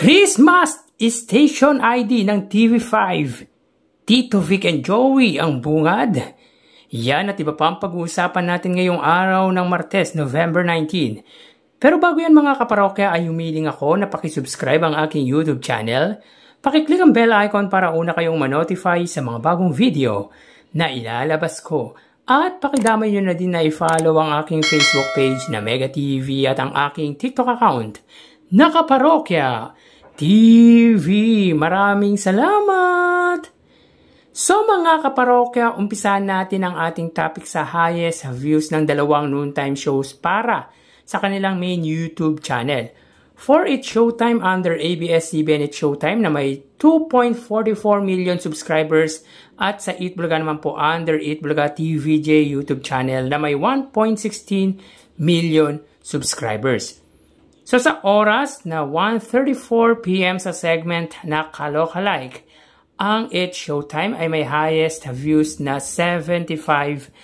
Christmas Station ID ng TV5. Tito Vic and Joey ang bungad. Yan at iba pa ang pag-uusapan natin ngayong araw ng Martes, November 19. Pero bago yan mga kaparokya ay humiling ako na pakisubscribe ang aking YouTube channel. Pakiclick ang bell icon para una kayong manotify sa mga bagong video na ilalabas ko. At pakidamay nyo na din na i-follow ang aking Facebook page na Mega TV at ang aking TikTok account na Kaparokya TV. Maraming salamat! So mga kaparokya, umpisahan natin ang ating topic sa highest views ng dalawang noontime shows para sa kanilang main YouTube channel. For It's Showtime under ABS-CBN It's Showtime na may 2.44 million subscribers at sa Eat Bulaga naman po under Eat Bulaga TVJ YouTube channel na may 1.16 million subscribers. So sa oras na 1:34 PM sa segment na Kalokalike, ang It's Showtime ay may highest views na 75,000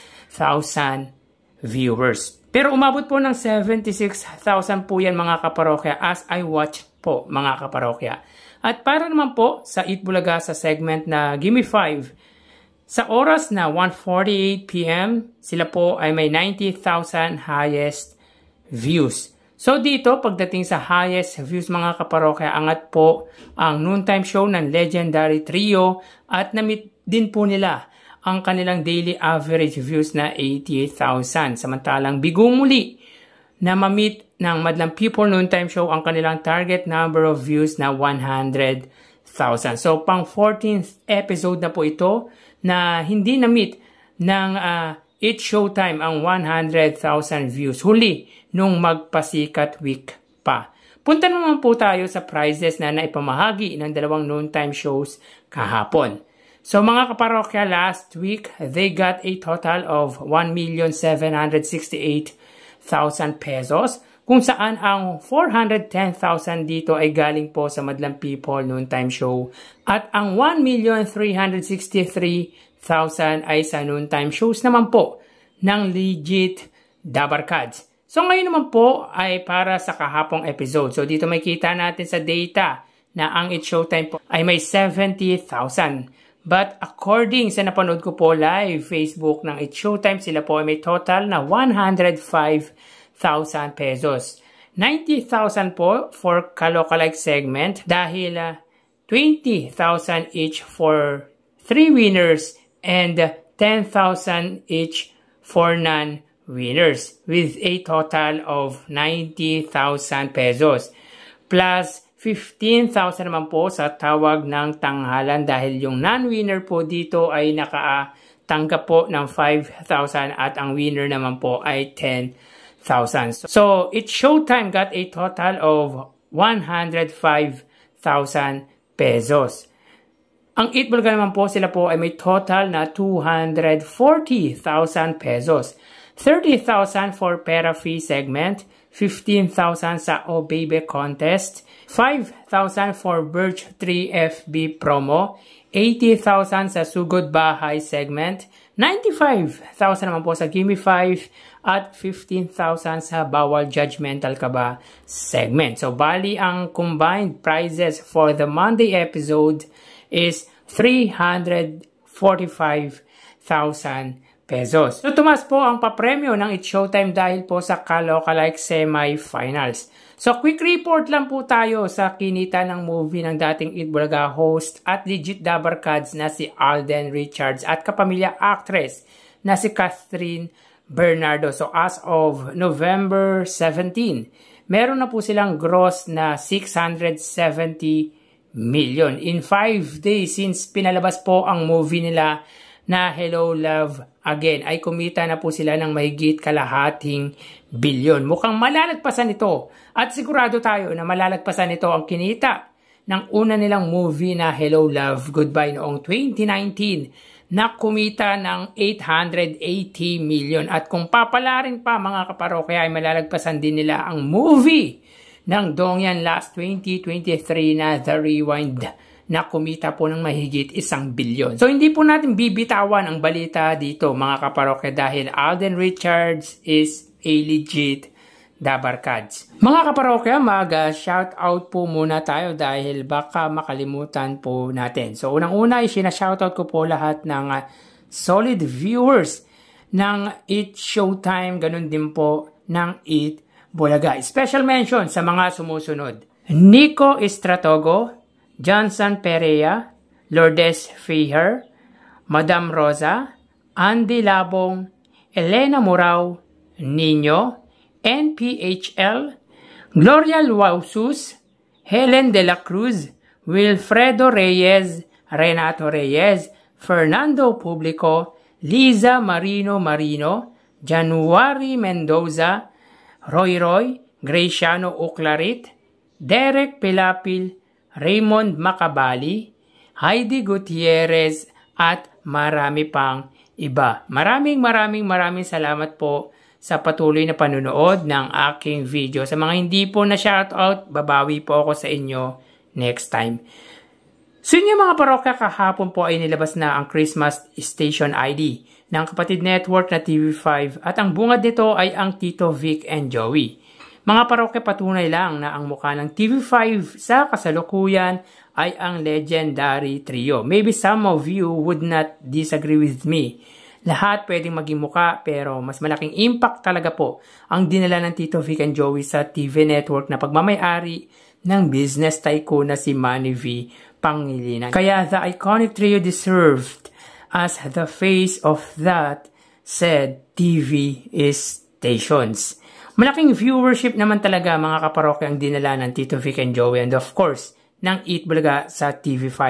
viewers. Pero umabot po ng 76,000 po yan mga kaparokya as I watch po mga kaparokya. At para naman po sa Eat Bulaga sa segment na Gimme 5, sa oras na 1:48 PM, sila po ay may 90,000 highest views. So dito, pagdating sa highest views mga kaparokya, angat po ang noontime show ng Legendary Trio at na-meet din po nila ang kanilang daily average views na 88,000. Samantalang bigong muli na ma-meet ng Madlang People noontime show ang kanilang target number of views na 100,000. So pang 14th episode na po ito na hindi na-meet ng It's Showtime ang 100,000 views. Huli nung magpasikat week pa. Punta naman po tayo sa prizes na naipamahagi ng dalawang noontime shows kahapon. So mga kaparokya, last week, they got a total of 1,768,000 pesos. Kung saan ang 410,000 dito ay galing po sa Madlang People noontime show. At ang 1,363,000 ay sa noontime shows naman po ng Legit Dabarkads. So ngayon naman po ay para sa kahapong episode. So dito may kita natin sa data na ang It's Showtime po ay may 70,000. But according sa napanood ko po live Facebook ng It's Showtime, sila po ay may total na 105,000 pesos. 90,000 po for Kalokalike segment dahil 20,000 each for 3 winners and 10,000 each for non-winners with a total of 90,000 pesos. Plus 15,000 naman po sa tawag ng tanghalan dahil yung non-winner po dito ay nakatanggap po ng 5,000 at ang winner naman po ay 10,000. So, It's Showtime got a total of 105,000 pesos. Ang Eat Bulaga naman po, sila po ay may total na 240,000 pesos. 30,000 for Pera Free segment, 15,000 sa Oh Baby contest, 5,000 for Birch 3 FB promo, 80,000 sa Sugod Bahay segment, 95,000 naman po sa Gimme 5, at 15,000 sa Bawal Judgmental Ka Ba segment. So, bali ang combined prizes for the Monday episode is 345,000 pesos. So, tumas po ang papremyo ng It's Showtime dahil po sa Kalokalike semi-finals. So, quick report lang po tayo sa kinita ng movie ng dating Eat Bulaga host at Legit Dabarkads na si Alden Richards at kapamilya actress na si Catherine Bernardo. So, as of November 17, meron na po silang gross na 670 million. In 5 days since pinalabas po ang movie nila na Hello Love Again, ay kumita na po sila ng mahigit kalahating bilyon. Mukhang malalagpasan ito at sigurado tayo na malalagpasan ito ang kinita ng una nilang movie na Hello Love Goodbye noong 2019 na kumita ng 880 million. At kung papalarin pa mga kaparokya ay malalagpasan din nila ang movie ng Dongyan last 2023 na The Rewind na kumita po ng mahigit 1 bilyon. So hindi po natin bibitawan ang balita dito mga kaparokya dahil Alden Richards is a legit Dabarkads. Mga kaparokya, mag-shoutout po muna tayo dahil baka makalimutan po natin. So unang-una, sinashoutout ko po lahat ng solid viewers ng Eat Showtime, ganun din po ng Eat Bulaga. Special mention sa mga sumusunod: Nico Estratogo, Johnson Perea, Lourdes Feher, Madam Rosa, Andy Labong, Elena Morao, Nino, NPHL, Gloria Luausus, Helen de la Cruz, Wilfredo Reyes, Renato Reyes, Fernando Publico, Liza Marino, January Mendoza, Roy, Graciano Uclarit, Derek Pilapil, Raymond Macabali, Heidi Gutierrez, at marami pang iba. Maraming salamat po sa patuloy na panunood ng aking video. Sa mga hindi po na shoutout, babawi po ako sa inyo next time. So yun mga parokya, kahapon po ay nilabas na ang Christmas Station ID ng kapatid network na TV5 at ang bungad nito ay ang Tito Vic and Joey. Mga parokya, patunay lang na ang mukha ng TV5 sa kasalukuyan ay ang legendary trio. Maybe some of you would not disagree with me. Lahat pwedeng maging muka, pero mas malaking impact talaga po ang dinala ng Tito Vic and Joey sa TV network na pagmamayari ng business tycoon na si Manny V. Pangilinan. Kaya the iconic trio deserved as the face of that said TV stations. Malaking viewership naman talaga mga kaparokya ang dinala ng Tito Vic and Joey, and of course, ng Eat Bulaga sa TV5.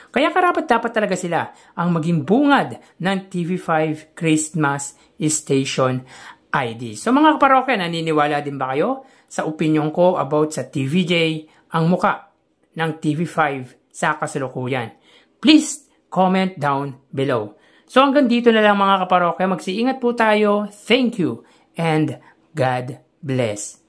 Kaya karapat-dapat talaga sila ang maging bungad ng TV5 Christmas Station ID. So mga kaparokya, naniniwala din ba kayo sa opinion ko about sa TVJ, ang muka ng TV5 sa kasalukuyan? Please comment down below. So hanggang dito na lang mga kaparokya, magsiingat po tayo. Thank you and God bless.